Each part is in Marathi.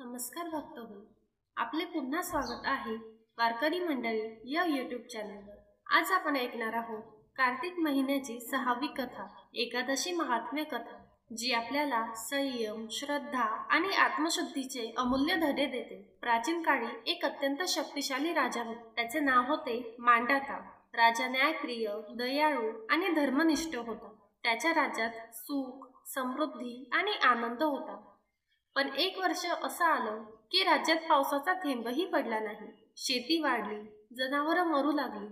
नमस्कार भक्तहो, आपले पुन्हा स्वागत आहे वारकरी मंडळी या यूट्यूब चॅनलवर। आज आपण ऐकणार आहोत कार्तिक महिन्याची 6वी कथा, एकादशी महात्म्य कथा, जी आपल्याला संयम, श्रद्धा आणि आत्मशुद्धीचे अमूल्य धडे देते। प्राचीन काळी एक अत्यंत शक्तिशाली राजा होता। त्याचे नाव होते मांधाता। राजा न्यायप्रिय, दयाळू आणि धर्मनिष्ठ होता। त्याच्या राज्यात सुख, समृद्धी आणि आनंद होता। पण एक वर्ष असं आलं की राज्यात पावसाचा थेंबही पडला नाही। शेती वाढली, जनावरं मरू लागली,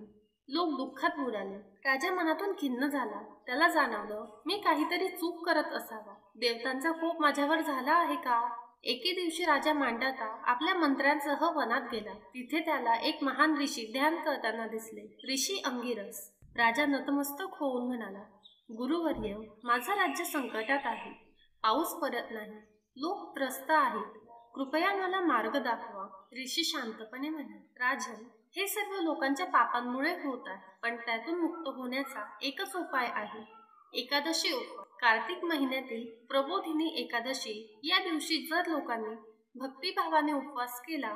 लोक दुःखात बुडाले। राजा मनातून खिन्न झाला। त्याला जाणवलं, मी काहीतरी चूक करत असावा। देवतांचा कोप माझ्यावर झाला आहे का? एके दिवशी राजा मांधाता आपल्या मंत्र्यांसह वनात गेला। तिथे त्याला एक महान ऋषी ध्यान करताना दिसले, ऋषी अंगिरस। राजा नतमस्तक होऊन म्हणाला, गुरुवर्य, माझं राज्य संकटात आहे। पाऊस पडत नाही, लोक त्रस्त आहेत, कृपया मला मार्ग दाखवा। ऋषी शांतपणे म्हणाले, राजन, हे सर्व लोकांच्या पापांमुळे होत आहे, पण त्यातून मुक्त होण्याचा एकच उपाय आहे, एकादशी उपवास। कार्तिक महिन्यातील प्रबोधिनी एकादशी या दिवशी जर लोकांनी भक्तिभावाने उपवास केला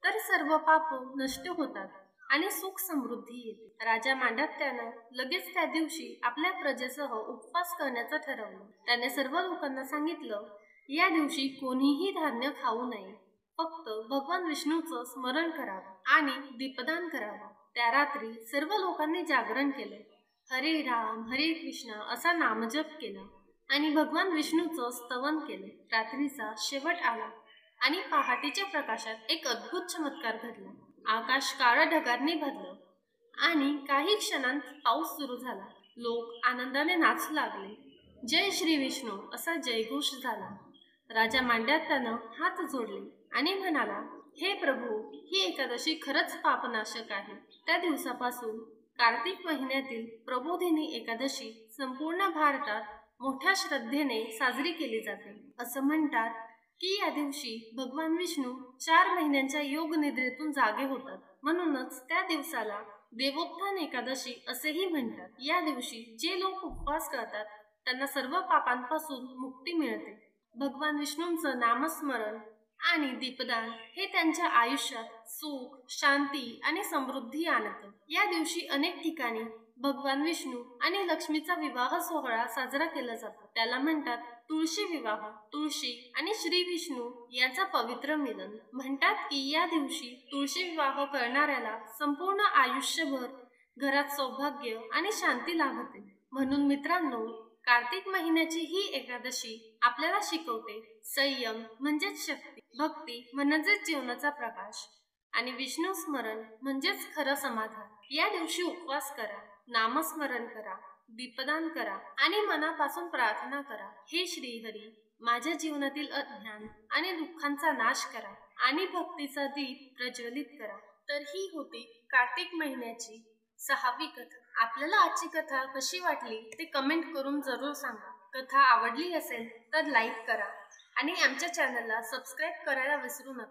तर सर्व पाप नष्ट होतात आणि सुख समृद्धी येते। राजा मांधात्यानं लगेच त्या दिवशी आपल्या प्रजेसह उपवास करण्याचं ठरवलं। त्याने सर्व लोकांना सांगितलं, या दिवशी कोणीही धान्य खाऊ नये, फक्त भगवान विष्णूचं स्मरण करावं आणि दीपदान करावं। त्या रात्री सर्व लोकांनी जागरण केलं, हरे राम हरे कृष्ण असा नामजप केला आणि भगवान विष्णूचं स्तवन केलं। रात्रीचा शेवट आला आणि पहाटेच्या प्रकाशात एक अद्भुत चमत्कार घडला। आकाश काळ्या ढगांनी भरलं आणि काही क्षणांत पाऊस सुरू झाला। लोक आनंदाने नाचू लागले, जय श्री विष्णू असा जयघोष झाला। राजा मांधात्यानं हात जोडले आणि म्हणाला, हे प्रभू, ही एकादशी खरंच पापनाशक आहे। त्या दिवसापासून कार्तिक महिन्यातील प्रबोधिनी एकादशी संपूर्ण भारतात मोठ्या श्रद्धेने साजरी केली जाते। असं म्हणतात की या दिवशी भगवान विष्णू 4 महिन्यांच्या योग निद्रेतून जागे होतात, म्हणूनच त्या दिवसाला देवोत्थान एकादशी असेही म्हणतात। या दिवशी जे लोक उपवास करतात त्यांना सर्व पापांपासून मुक्ती मिळते। भगवान विष्णूंचं नामस्मरण आणि दीपदान हे त्यांच्या आयुष्यात सुख, शांती आणि समृद्धी आणतं। या दिवशी अनेक ठिकाणी भगवान विष्णू आणि लक्ष्मीचा विवाह सोहळा साजरा केला जातो। त्याला म्हणतात तुळशी विवाह। तुळशी आणि श्री विष्णू यांचा पवित्र मिलन। म्हणतात की या दिवशी तुळशी विवाह करणाऱ्याला संपूर्ण आयुष्यभर घरात सौभाग्य आणि शांती लाभते। म्हणून मित्रांनो, कार्तिक महिन्याची ही एकादशी आपल्याला शिकवते, संयम म्हणजेच शक्ती, भक्ती म्हणजेच जीवनाचा प्रकाश आणि विष्णू स्मरण म्हणजेच खरं समाधान। या दिवशी उपवास करा, नामस्मरण करा, दीपदान करा आणि मनापासून प्रार्थना करा, हे श्रीहरी, माझ्या जीवनातील अज्ञान आणि दुःखांचा नाश करा आणि भक्तीचा दीप प्रज्वलित करा। तर ही होती कार्तिक महिन्याची 6वी कथा। आपल्याला आजची कथा कशी वाटली ते कमेंट करून जरूर सांगा। कथा आवडली असेल तर लाईक करा आणि आमच्या चॅनलला सबस्क्राईब करायला विसरू नका।